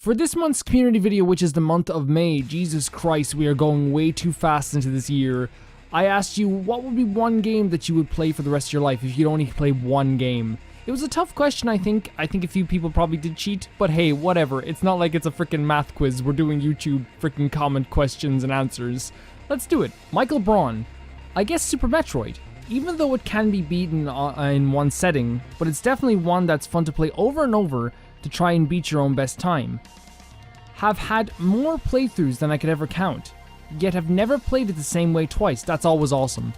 For this month's community video, which is the month of May, Jesus Christ, we are going way too fast into this year. I asked you, what would be one game that you would play for the rest of your life if you'd only play one game? It was a tough question, I think. I think a few people probably did cheat, but hey, whatever. It's not like it's a freaking math quiz. We're doing YouTube freaking comment questions and answers. Let's do it. Michael Braun. I guess Super Metroid. Even though it can be beaten in one setting, but it's definitely one that's fun to play over and over to try and beat your own best time. Have had more playthroughs than I could ever count, yet have never played it the same way twice. That's always awesome.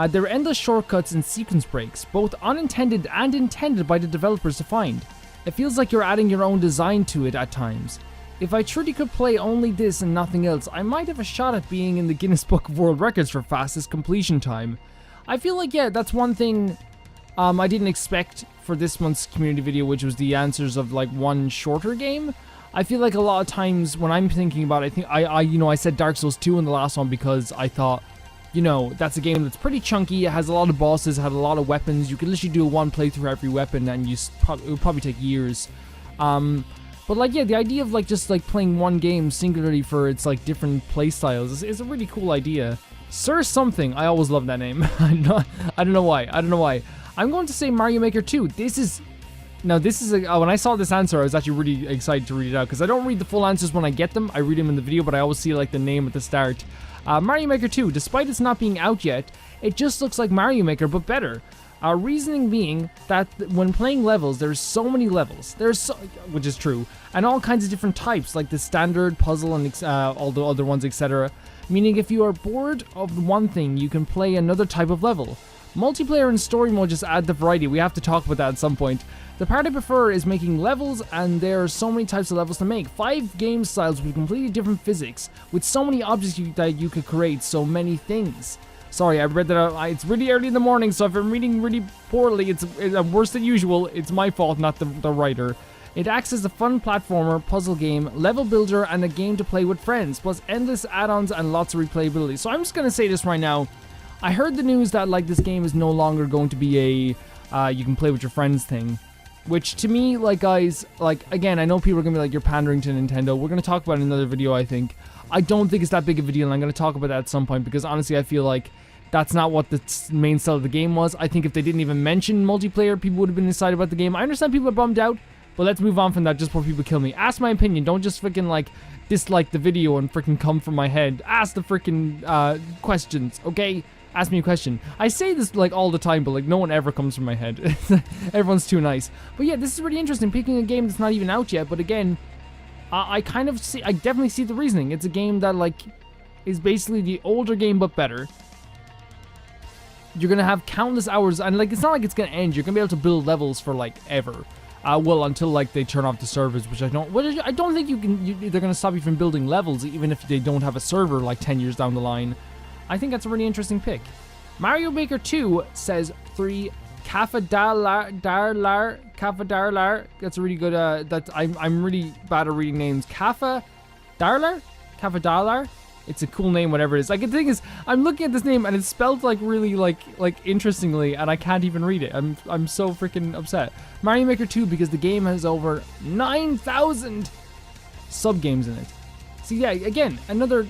There are endless shortcuts and sequence breaks, both unintended and intended by the developers to find. It feels like you're adding your own design to it at times. If I truly could play only this and nothing else, I might have a shot at being in the Guinness Book of World Records for fastest completion time. I feel like, yeah, that's one thing I didn't expect for this month's community video, which was the answers of like one shorter game. I feel like a lot of times when I'm thinking about it, I said Dark Souls 2 in the last one because I thought, that's a game that's pretty chunky. It has a lot of bosses, it had a lot of weapons. You could literally do one playthrough every weapon, and it would probably take years. But like, yeah, the idea of like just like playing one game singularly for its like different play styles is a really cool idea. Sir Something, I always love that name. I don't know why. I'm going to say Mario Maker 2. When I saw this answer, I was actually really excited to read it out, because I don't read the full answers when I get them. I read them in the video, but I always see like the name at the start. Mario Maker 2, despite it's not being out yet, it just looks like Mario Maker, but better. Reasoning being that when playing levels, there's so many levels. Which is true. And all kinds of different types, like the standard, puzzle, and all the other ones, etc. Meaning if you are bored of one thing, you can play another type of level. Multiplayer and story mode just add the variety. We have to talk about that at some point. The part I prefer is making levels, and there are so many types of levels to make. 5 game styles with completely different physics, with so many objects that you could create, so many things. Sorry, I read that out. It's really early in the morning, so if I'm reading really poorly, it's worse than usual. It's my fault, not the writer. It acts as a fun platformer, puzzle game, level builder, and a game to play with friends, plus endless add-ons and lots of replayability. So I'm just going to say this right now. I heard the news that like this game is no longer going to be a you can play with your friends thing. Which to me, like guys, like again, I know people are going to be like, you're pandering to Nintendo. We're going to talk about it in another video, I think. I don't think it's that big of a deal, and I'm going to talk about that at some point, because honestly I feel like that's not what the main style of the game was. I think if they didn't even mention multiplayer, people would have been excited about the game. I understand people are bummed out, but let's move on from that just before people kill me. Ask my opinion. Don't just freaking like dislike the video and freaking come from my head. Ask the freaking questions, okay? Ask me a question. I say this like all the time, but like no one ever comes from my head. Everyone's too nice. But yeah, this is really interesting. Picking a game that's not even out yet, but again, I definitely see the reasoning. It's a game that like is basically the older game but better. You're gonna have countless hours, and like it's not like it's gonna end. You're gonna be able to build levels for like ever. Well, until like they turn off the servers, which I don't think they're gonna stop you from building levels, even if they don't have a server like 10 years down the line. I think that's a really interesting pick. Mario Maker 2 says 3 Cafadalar. That's a really good. I'm really bad at reading names. Cafadalar. It's a cool name, whatever it is. Like the thing is, I'm looking at this name and it's spelled like really like interestingly, and I can't even read it. I'm so freaking upset. Mario Maker 2, because the game has over 9,000 sub games in it. So yeah, again, another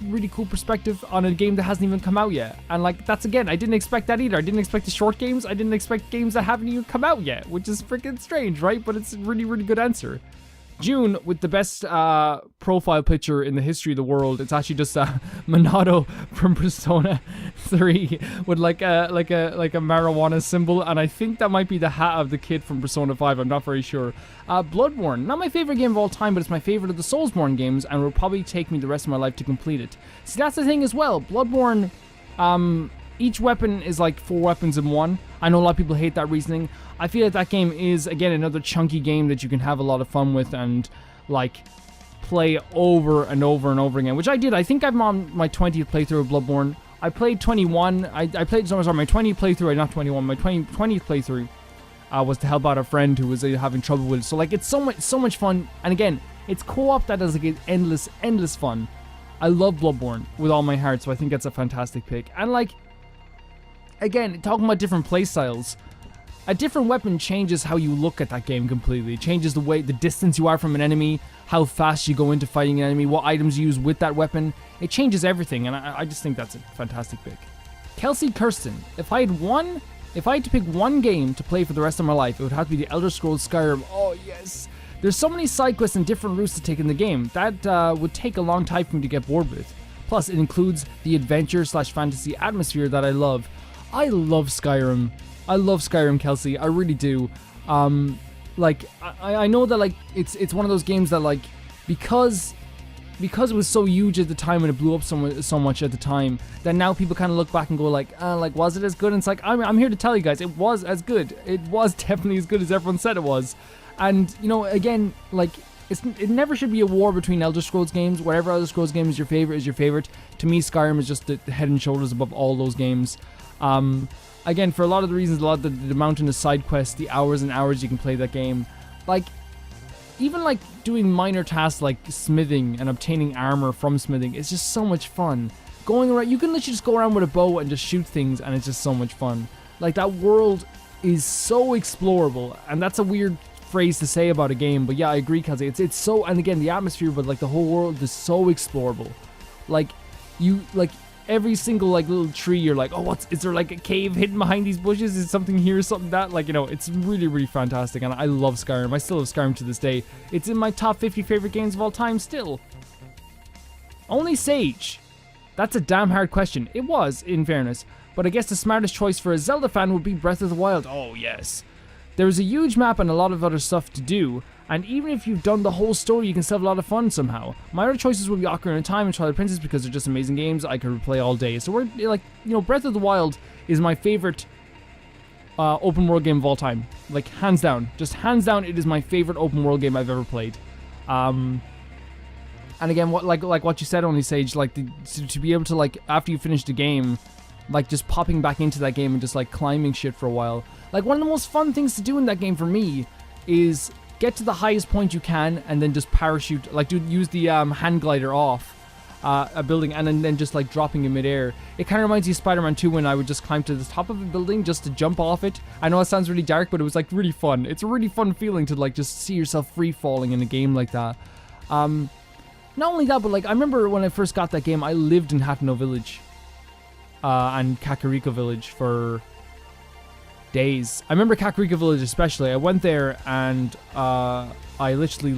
really cool perspective on a game that hasn't even come out yet. And like that's again, I didn't expect that either. I didn't expect the short games. I didn't expect games that haven't even come out yet, which is freaking strange, right? But it's a really, really good answer. June with the best profile picture in the history of the world. It's actually just Monado from Persona 3 with like a marijuana symbol, and I think that might be the hat of the kid from Persona 5. I'm not very sure. Bloodborne, not my favorite game of all time, but it's my favorite of the Soulsborne games, and will probably take me the rest of my life to complete it. See, that's the thing as well. Bloodborne, each weapon is like 4 weapons in one. I know a lot of people hate that reasoning. I feel like that game is, again, another chunky game that you can have a lot of fun with and, like, play over and over and over again, which I did. I think I'm on my 20th playthrough of Bloodborne. I played 21. I played, sorry, my 20th playthrough, not 21. My 20th playthrough was to help out a friend who was having trouble with it. So, like, it's so much fun. And, again, it's co-op that is, like, endless fun. I love Bloodborne with all my heart, so I think that's a fantastic pick. And, like, again, talking about different play styles, a different weapon changes how you look at that game completely. It changes the distance you are from an enemy, how fast you go into fighting an enemy, what items you use with that weapon. It changes everything, and I just think that's a fantastic pick. Kelsey Kirsten, if I had to pick one game to play for the rest of my life, it would have to be The Elder Scrolls Skyrim. Oh yes! There's so many side quests and different routes to take in the game, that would take a long time for me to get bored with. Plus, it includes the adventure/fantasy atmosphere that I love. I love Skyrim. I love Skyrim, Kelsey. I really do. Like, I know that, like, it's one of those games that, like, because it was so huge at the time and it blew up so much at the time, that now people kind of look back and go like, was it as good? And it's like, I'm here to tell you guys, it was as good. It was definitely as good as everyone said it was. And, you know, again, like, it never should be a war between Elder Scrolls games. Whatever Elder Scrolls game is your favorite. To me, Skyrim is just the head and shoulders above all those games. Again, for a lot of the reasons, the mountainous side quests, the hours and hours you can play that game. Like, even like doing minor tasks like smithing and obtaining armor from smithing, it's just so much fun. Going around, you can literally just go around with a bow and just shoot things, and it's just so much fun. Like, that world is so explorable, and that's a weird phrase to say about a game, but yeah, I agree, Kelsey. It's so, and again, the atmosphere, but like the whole world is so explorable. Like, every single like little tree, you're like, oh, is there like a cave hidden behind these bushes? Is something here, something that? Like, you know, it's really, really fantastic, and I love Skyrim. I still love Skyrim to this day. It's in my top 50 favorite games of all time still. Only Sage. That's a damn hard question. It was, in fairness, but I guess the smartest choice for a Zelda fan would be Breath of the Wild. Oh, yes. There is a huge map and a lot of other stuff to do, and even if you've done the whole story, you can still have a lot of fun somehow. My other choices would be Ocarina of Time and Twilight Princess because they're just amazing games I could replay all day. So we're like, you know, Breath of the Wild is my favorite open world game of all time. Like, hands down. Just hands down, it is my favorite open world game I've ever played. And again, like what you said, Only Sage, like to be able to, like, after you finish the game, like just popping back into that game and just like climbing shit for a while. Like, one of the most fun things to do in that game for me is get to the highest point you can and then just parachute, like use the hand glider off a building and then just like dropping in midair. It kind of reminds you of Spider-Man 2 when I would just climb to the top of a building just to jump off it. I know it sounds really dark, but it was like really fun. It's a really fun feeling to like just see yourself free falling in a game like that. Not only that, but like I remember when I first got that game, I lived in Hateno Village and Kakariko Village for days. I remember Kakariko Village especially. I went there and I literally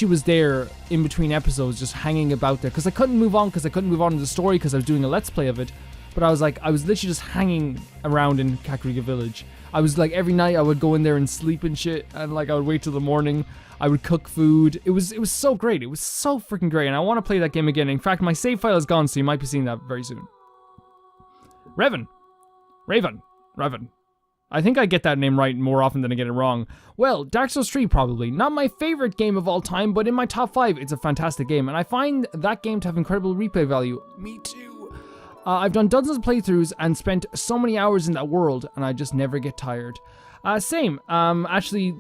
was there in between episodes, just hanging about there because I couldn't move on to the story because I was doing a let's play of it. But I was literally just hanging around in Kakariko Village. I was like, every night I would go in there and sleep and shit, and like I would wait till the morning. I would cook food. It was so great. It was so freaking great, and I want to play that game again. In fact, my save file is gone, so you might be seeing that very soon. Raven. I think I get that name right more often than I get it wrong. Well, Dark Souls 3 probably. Not my favorite game of all time, but in my top 5, it's a fantastic game. And I find that game to have incredible replay value. Me too. I've done dozens of playthroughs and spent so many hours in that world, and I just never get tired. Same. Actually,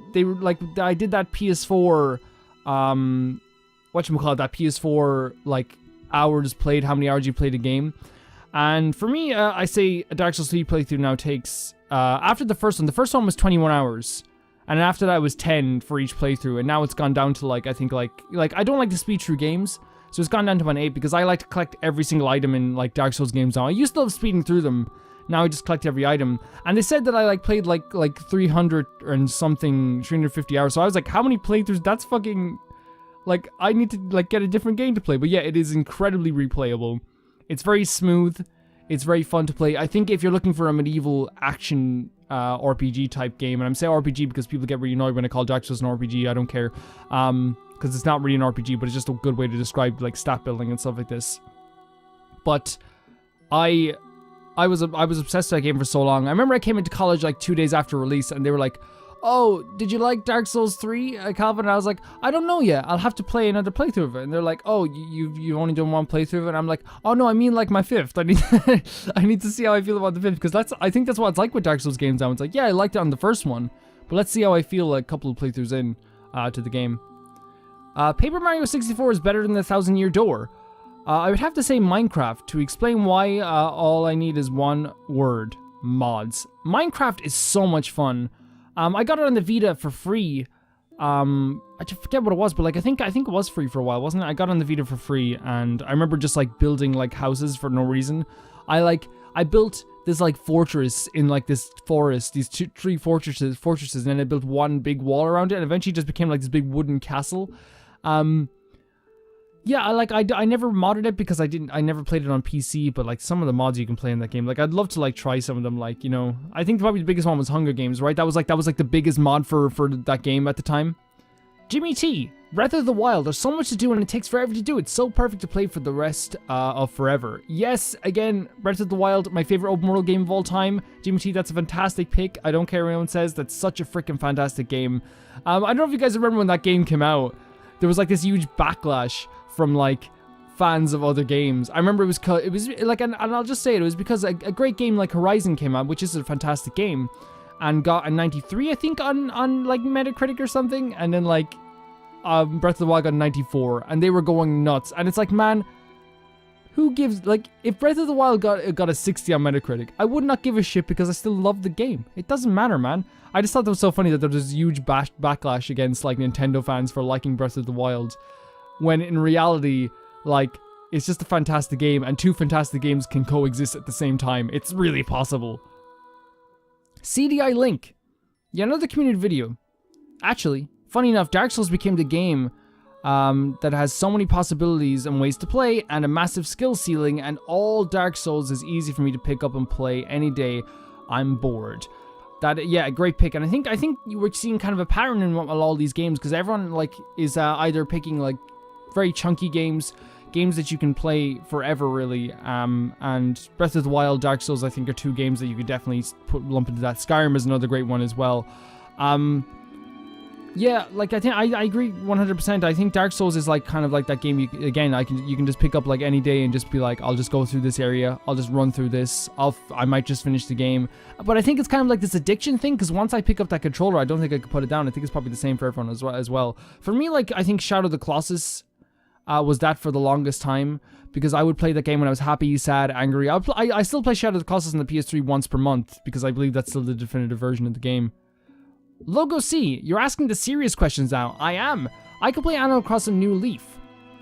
I did that PS4, that PS4, like, hours played, how many hours you played a game. And for me, I say a Dark Souls 3 playthrough now takes, after the first one was 21 hours. And after that it was 10 for each playthrough. And now it's gone down to like, I think like I don't like to speed through games. So it's gone down to an 8 because I like to collect every single item in like Dark Souls games now. I used to love speeding through them. Now I just collect every item. And they said that I like played like 300 and something, 350 hours. So I was like, how many playthroughs? That's fucking, like, I need to like get a different game to play. But yeah, it is incredibly replayable. It's very smooth. It's very fun to play. I think if you're looking for a medieval action RPG type game, and I'm saying RPG because people get really annoyed when I call Dark Souls an RPG. I don't care, because it's not really an RPG, but it's just a good way to describe like stat building and stuff like this. But I was obsessed with that game for so long. I remember I came into college like 2 days after release, and they were like, "Oh, did you like Dark Souls 3, Calvin?" And I was like, "I don't know yet. I'll have to play another playthrough of it." And they're like, "Oh, you've only done one playthrough of it?" And I'm like, "Oh no, I mean like my 5th. I need to see how I feel about the 5th because I think that's what it's like with Dark Souls games now. It's like, yeah, I liked it on the first one, but let's see how I feel a couple of playthroughs in to the game." Paper Mario 64 is better than the Thousand Year Door. I would have to say Minecraft to explain why. All I need is one word: mods. Minecraft is so much fun. I got it on the Vita for free. I just forget what it was, but like I think it was free for a while, wasn't it? I got on the Vita for free, and I remember just like building like houses for no reason. I built this like fortress in like this forest, these three fortresses, and then I built one big wall around it, and eventually it just became like this big wooden castle. Yeah, I never modded it because I never played it on PC, but like some of the mods you can play in that game, like I'd love to like try some of them, like, you know, I think probably the biggest one was Hunger Games, right? That was like the biggest mod for that game at the time. Jimmy T, Breath of the Wild, there's so much to do and it takes forever to do. It's so perfect to play for the rest of forever. Yes, again, Breath of the Wild, my favorite open world game of all time. Jimmy T, that's a fantastic pick. I don't care what anyone says, that's such a freaking fantastic game. I don't know if you guys remember when that game came out. There was like this huge backlash from like fans of other games. I remember it was like, and I'll just say it was because a great game like Horizon came out, which is a fantastic game, and got a 93 I think on like Metacritic or something, and then like Breath of the Wild got 94, and they were going nuts. And it's like, man, who gives, like, if Breath of the Wild got a 60 on Metacritic, I would not give a shit because I still love the game. It doesn't matter, man. I just thought that was so funny that there was this huge backlash against like Nintendo fans for liking Breath of the Wild, when in reality, like, it's just a fantastic game, and two fantastic games can coexist at the same time. It's really possible. CDI Link. Yeah, another community video. Actually, funny enough, Dark Souls became the game that has so many possibilities and ways to play, and a massive skill ceiling, and all Dark Souls is easy for me to pick up and play any day I'm bored. That, yeah, a great pick. And I think you were seeing kind of a pattern in all these games, because everyone like is either picking like very chunky games that you can play forever, really. And Breath of the Wild, Dark Souls, I think are two games that you could definitely lump into that. Skyrim is another great one as well. Yeah, like I think I agree 100%. I think Dark Souls is like kind of like that game. You can just pick up like any day and just be like, I'll just go through this area. I'll just run through this. I might just finish the game. But I think it's kind of like this addiction thing, because once I pick up that controller, I don't think I could put it down. I think it's probably the same for everyone as well. For me, like I think Shadow of the Colossus was that for the longest time, because I would play that game when I was happy, sad, angry. I still play Shadow of the Colossus on the PS3 once per month, because I believe that's still the definitive version of the game. Logo C, you're asking the serious questions now. I am. I could play Animal Crossing New Leaf.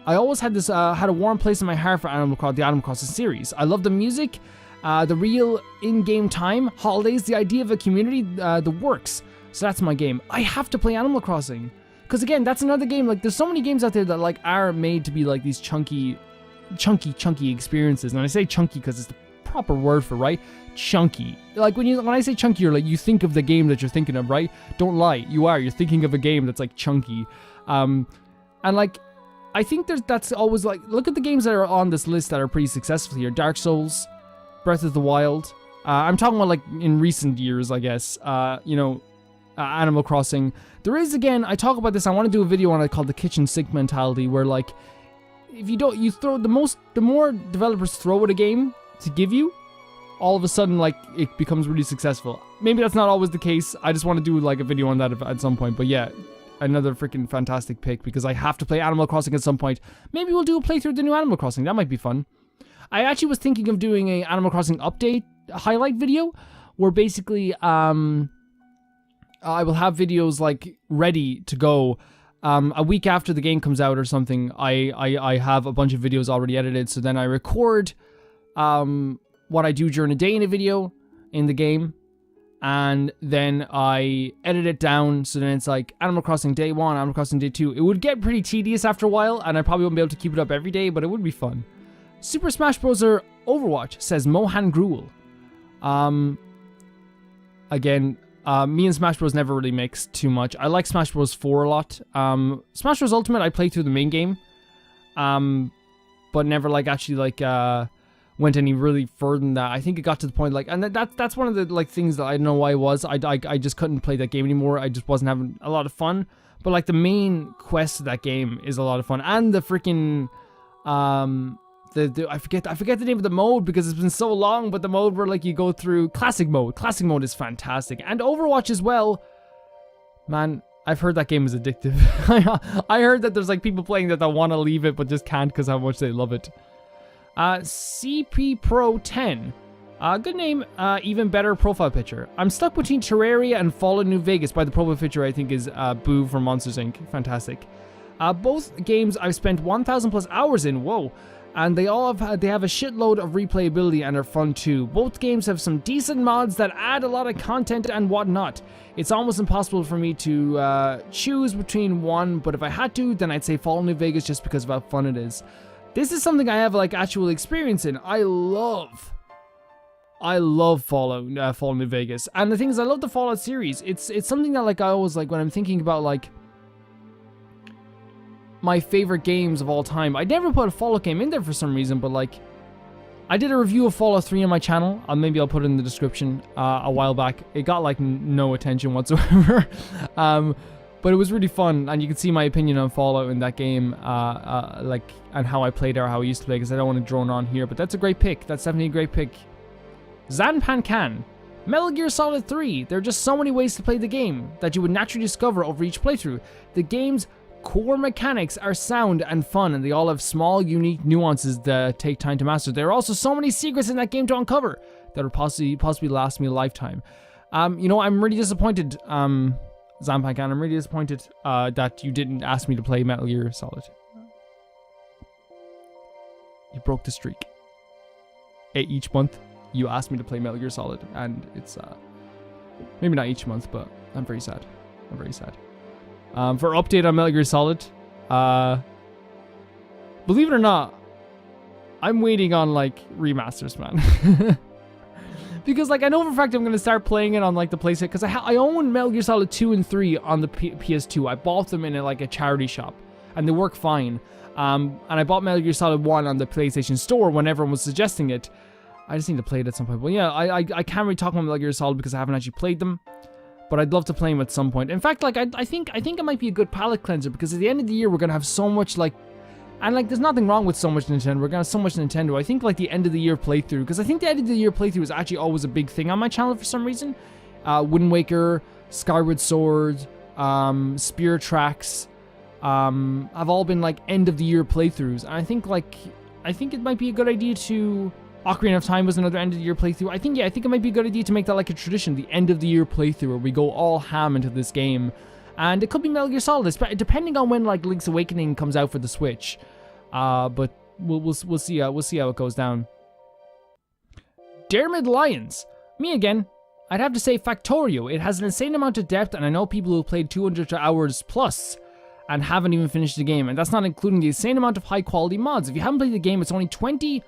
I always had this had a warm place in my heart for the Animal Crossing series. I love the music, the real in-game time, holidays, the idea of a community, the works. So that's my game. I have to play Animal Crossing, because again, that's another game. Like, there's so many games out there that like are made to be like these chunky experiences. And I say chunky because it's the proper word for, right? Chunky. Like when I say chunky, you're like, you think of the game that you're thinking of, right? Don't lie, you're thinking of a game that's like chunky. And like, I think that's always like, look at the games that are on this list that are pretty successful here. Dark Souls, Breath of the Wild. I'm talking about like in recent years, I guess. You know, Animal Crossing. There is, again, I talk about this, I want to do a video on it called the kitchen sink mentality, where like, if you throw the more developers throw at a game to give you, all of a sudden, like, it becomes really successful. Maybe that's not always the case. I just want to do, like, a video on that at some point. But yeah, another freaking fantastic pick, because I have to play Animal Crossing at some point. Maybe we'll do a playthrough of the new Animal Crossing. That might be fun. I actually was thinking of doing a Animal Crossing update highlight video, where basically, I will have videos, like, ready to go. A week after the game comes out or something, I have a bunch of videos already edited. So then I record, what I do during a day in a video in the game, and then I edit it down, so then it's like Animal Crossing Day 1, Animal Crossing Day 2. It would get pretty tedious after a while, and I probably wouldn't be able to keep it up every day, but it would be fun. Super Smash Bros. Overwatch, says Mohan Gruel. Again, me and Smash Bros. Never really mix too much. I like Smash Bros. 4 a lot. Smash Bros. Ultimate, I play through the main game, but never like actually like went any really further than that. I think it got to the point like, and that's one of the like things that I don't know why it was. I just couldn't play that game anymore. I just wasn't having a lot of fun. But like the main quest of that game is a lot of fun, and the freaking I forget the name of the mode because it's been so long. But the mode where like you go through classic mode. Classic mode is fantastic, and Overwatch as well. Man, I've heard that game is addictive. I heard that there's like people playing that want to leave it but just can't because how much they love it. CP Pro 10. Good name, even better profile picture. I'm stuck between Terraria and Fallout New Vegas. By the profile picture, I think is Boo from Monsters Inc. Fantastic. Both games I've spent 1,000 plus hours in. Whoa. And they have a shitload of replayability and are fun too. Both games have some decent mods that add a lot of content and whatnot. It's almost impossible for me to choose between one, but if I had to, then I'd say Fallout New Vegas just because of how fun it is. This is something I have like actual experience in. I love Fallout New Vegas. And the thing is, I love the Fallout series. It's something that like I always like when I'm thinking about like my favorite games of all time. I never put a Fallout game in there for some reason, but like I did a review of Fallout 3 on my channel. Maybe I'll put it in the description a while back. It got like no attention whatsoever. But it was really fun, and you can see my opinion on Fallout in that game, like, and how I played or how I used to play, because I don't want to drone on here, but that's a great pick. That's definitely a great pick. Zanpan Can. Metal Gear Solid 3. There are just so many ways to play the game that you would naturally discover over each playthrough. The game's core mechanics are sound and fun, and they all have small, unique nuances that take time to master. There are also so many secrets in that game to uncover that would possibly last me a lifetime. You know, I'm really disappointed, Zampankan, I'm really disappointed that you didn't ask me to play Metal Gear Solid. You broke the streak. Each month, you asked me to play Metal Gear Solid, and it's, maybe not each month, but I'm very sad. I'm very sad. For update on Metal Gear Solid, believe it or not, I'm waiting on, like, remasters, man. Because, like, I know for a fact I'm going to start playing it on, like, the PlayStation, because I own Metal Gear Solid 2 and 3 on the PS2. I bought them in, like, a charity shop, and they work fine. And I bought Metal Gear Solid 1 on the PlayStation Store when everyone was suggesting it. I just need to play it at some point. But yeah, I can't really talk about Metal Gear Solid because I haven't actually played them. But I'd love to play them at some point. In fact, like, I think it might be a good palate cleanser, because at the end of the year, we're going to have so much, like, and, like, there's nothing wrong with so much Nintendo. We're going to have so much Nintendo. I think, like, the end of the year playthrough, because I think the end of the year playthrough is actually always a big thing on my channel for some reason. Wind Waker, Skyward Sword, Spirit Tracks, have all been, like, end of the year playthroughs. And I think it might be a good idea to... Ocarina of Time was another end of the year playthrough. I think it might be a good idea to make that like a tradition, the end of the year playthrough, where we go all ham into this game. And it could be Metal Gear Solid, depending on when like Link's Awakening comes out for the Switch. But we'll see how it goes down. Dermot Lyons, me again. I'd have to say Factorio. It has an insane amount of depth, and I know people who played 200 hours plus and haven't even finished the game, and that's not including the insane amount of high quality mods. If you haven't played the game, it's only €20.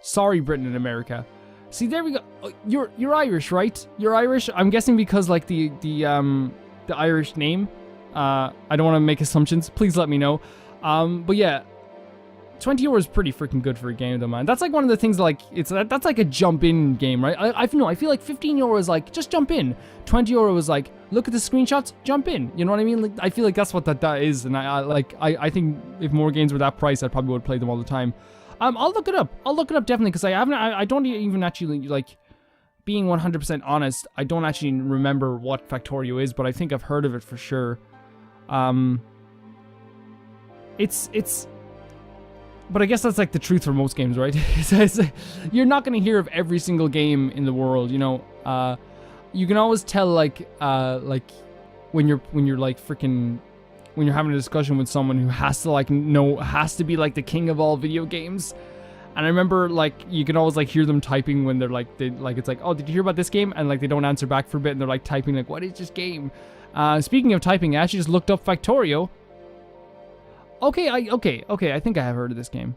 Sorry, Britain and America. See, there we go. You're Irish, right? You're Irish. I'm guessing because like the Irish name. I don't want to make assumptions. Please let me know. But yeah, €20 is pretty freaking good for a game, though, man. That's like one of the things. Like that's like a jump in game, right? I feel like €15 is like just jump in. €20 is like look at the screenshots, jump in. You know what I mean? Like I feel like that's what that is, and I think if more games were that price, I probably would play them all the time. I'll look it up. Definitely, because I don't even actually, like, being 100% honest, I don't actually remember what Factorio is, but I think I've heard of it for sure. But I guess that's like the truth for most games, right? You're not going to hear of every single game in the world, you know. You can always tell, like when you're like freaking... when you're having a discussion with someone who has to be like the king of all video games. And I remember like you can always like hear them typing when they're like it's like, oh, did you hear about this game? And like they don't answer back for a bit, and they're like typing like, what is this game? Speaking of typing, I actually just looked up Factorio. Okay, I think I have heard of this game.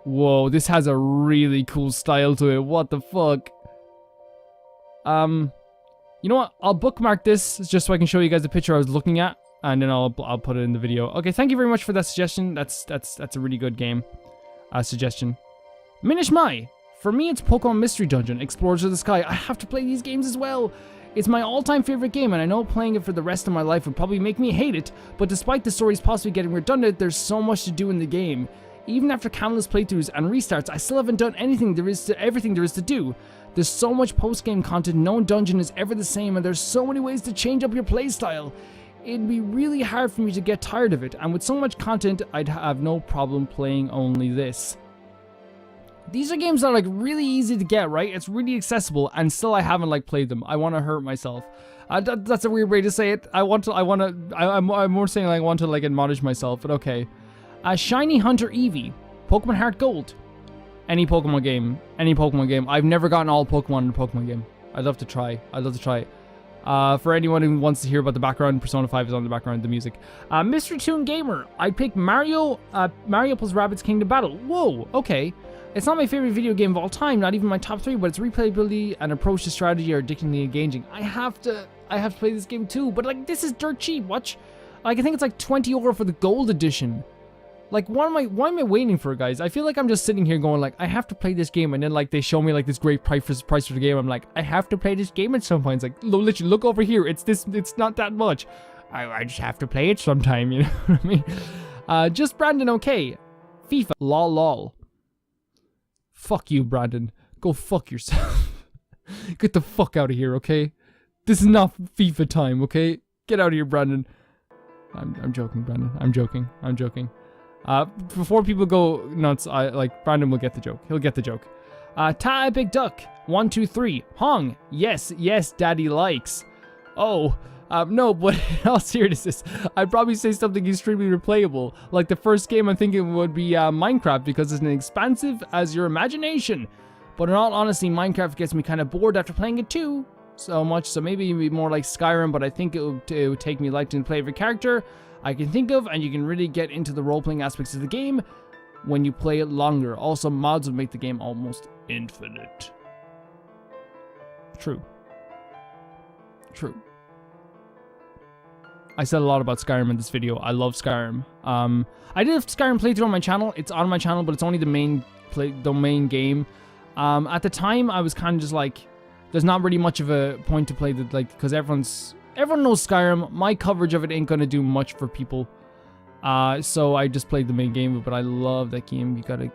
Whoa, this has a really cool style to it. What the fuck? You know what? I'll bookmark this just so I can show you guys the picture I was looking at. And then I'll put it in the video. Okay, thank you very much for that suggestion. That's a really good game suggestion. Minish Mai. For me, it's Pokemon Mystery Dungeon, Explorers of the Sky. I have to play these games as well. It's my all-time favorite game, and I know playing it for the rest of my life would probably make me hate it, but despite the stories possibly getting redundant, there's so much to do in the game. Even after countless playthroughs and restarts, I still haven't done everything there is to do. There's so much post-game content, no dungeon is ever the same, and there's so many ways to change up your playstyle. It'd be really hard for me to get tired of it, and with so much content, I'd have no problem playing only this. These are games that are like really easy to get, right? It's really accessible, and still I haven't like played them. I want to hurt myself. That's a weird way to say it. I'm more saying like I want to like admonish myself, but okay. Shiny Hunter Eevee, Pokemon Heart Gold. Any Pokemon game. I've never gotten all Pokemon in a Pokemon game. I'd love to try it. For anyone who wants to hear about the background, Persona 5 is on the background, the music. Mystery Toon Gamer, I picked Mario plus Rabbids Kingdom Battle. Whoa, okay. It's not my favorite video game of all time, not even my top 3, but its replayability and approach to strategy are addictingly engaging. I have to play this game too, but like this is dirt cheap. Watch, like I think it's like 20 euro for the gold edition. Like, why am I waiting for it, guys? I feel like I'm just sitting here going like, I have to play this game, and then like they show me like this great price for the game. I'm like, I have to play this game at some point. It's like, literally, look over here. It's not that much. I just have to play it sometime, you know what I mean? Just Brandon, okay. FIFA, lol. Fuck you, Brandon. Go fuck yourself. Get the fuck out of here, okay? This is not FIFA time, okay? Get out of here, Brandon. I'm joking, Brandon. I'm joking. Before people go nuts, Brandon will get the joke. He'll get the joke. Ta Big Duck, 1, 2, 3. Hong, yes, daddy likes. Oh, no, but in all seriousness, I'd probably say something extremely replayable. Like the first game I'm thinking would be Minecraft, because it's as expansive as your imagination. But in all honesty, Minecraft gets me kind of bored after playing it too. So much, so maybe it'd be more like Skyrim, but I think it would take me a lifetime to play every character I can think of, and you can really get into the role-playing aspects of the game when you play it longer. Also, mods would make the game almost infinite. True. I said a lot about Skyrim in this video. I love Skyrim. I did a Skyrim playthrough on my channel. It's on my channel, but it's only the main game. At the time, I was kind of just like, there's not really much of a point to play that, like, because everyone knows Skyrim. My coverage of it ain't gonna do much for people. So I just played the main game, but I love that game. You gotta,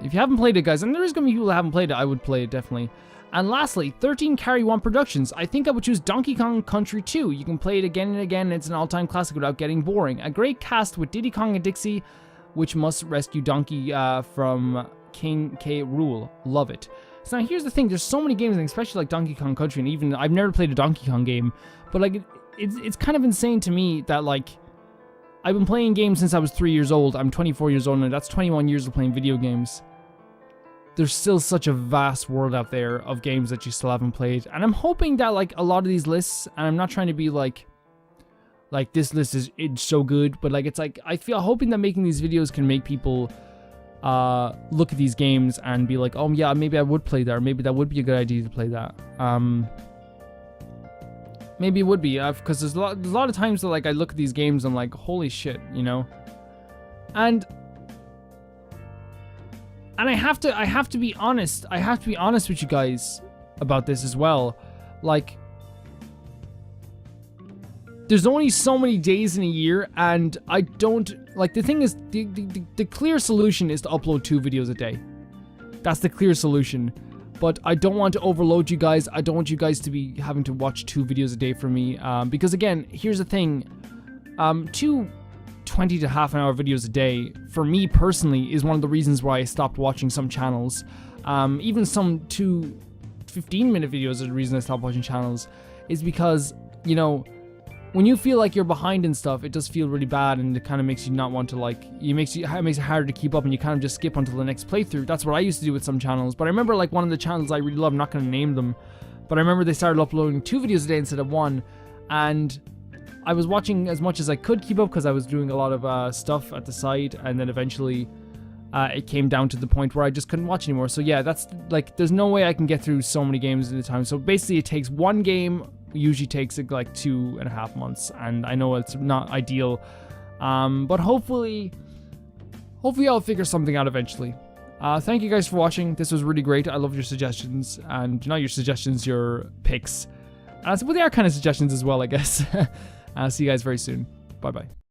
if you haven't played it, guys, and there is gonna be people that haven't played it, I would play it, definitely. And lastly, 13 Carry 1 Productions. I think I would choose Donkey Kong Country 2. You can play it again and again, and it's an all-time classic without getting boring. A great cast with Diddy Kong and Dixie, which must rescue Donkey from King K. Rool. Love it. So now here's the thing, there's so many games, and especially like Donkey Kong Country, and even, I've never played a Donkey Kong game, but like, it's kind of insane to me that like, I've been playing games since I was 3 years old, I'm 24 years old, and that's 21 years of playing video games. There's still such a vast world out there of games that you still haven't played, and I'm hoping that like a lot of these lists, and I'm not trying to be like this list is so good, but like it's like, hoping that making these videos can make people look at these games and be like, oh yeah, maybe I would play that, or maybe that would be a good idea to play that. Maybe it would be, because there's a lot of times that like I look at these games and I'm like, holy shit, you know. And I have to be honest. I have to be honest with you guys about this as well. Like, there's only so many days in a year, and I don't, like, the thing is, the clear solution is to upload 2 videos a day. That's the clear solution. But I don't want to overload you guys. I don't want you guys to be having to watch 2 videos a day from me. Because again, here's the thing. 2 20 to half an hour videos a day, for me personally, is one of the reasons why I stopped watching some channels. Even some 2 15-minute videos are the reason I stopped watching channels. Is because, you know, when you feel like you're behind and stuff, it does feel really bad, and it kind of makes you not want to, like, it makes it harder to keep up, and you kind of just skip until the next playthrough. That's what I used to do with some channels. But I remember, like, one of the channels I really love, I'm not going to name them, but I remember they started uploading 2 videos a day instead of 1, and I was watching as much as I could keep up because I was doing a lot of stuff at the side, and then eventually it came down to the point where I just couldn't watch anymore. So yeah, that's, like, there's no way I can get through so many games at a time. So basically it takes 1 game, usually takes like 2.5 months, and I know it's not ideal, but hopefully I'll figure something out eventually. Thank you guys for watching. This was really great. I love your suggestions, and not your suggestions, your picks. Well, they are kind of suggestions as well, I guess. I'll see you guys very soon. Bye bye.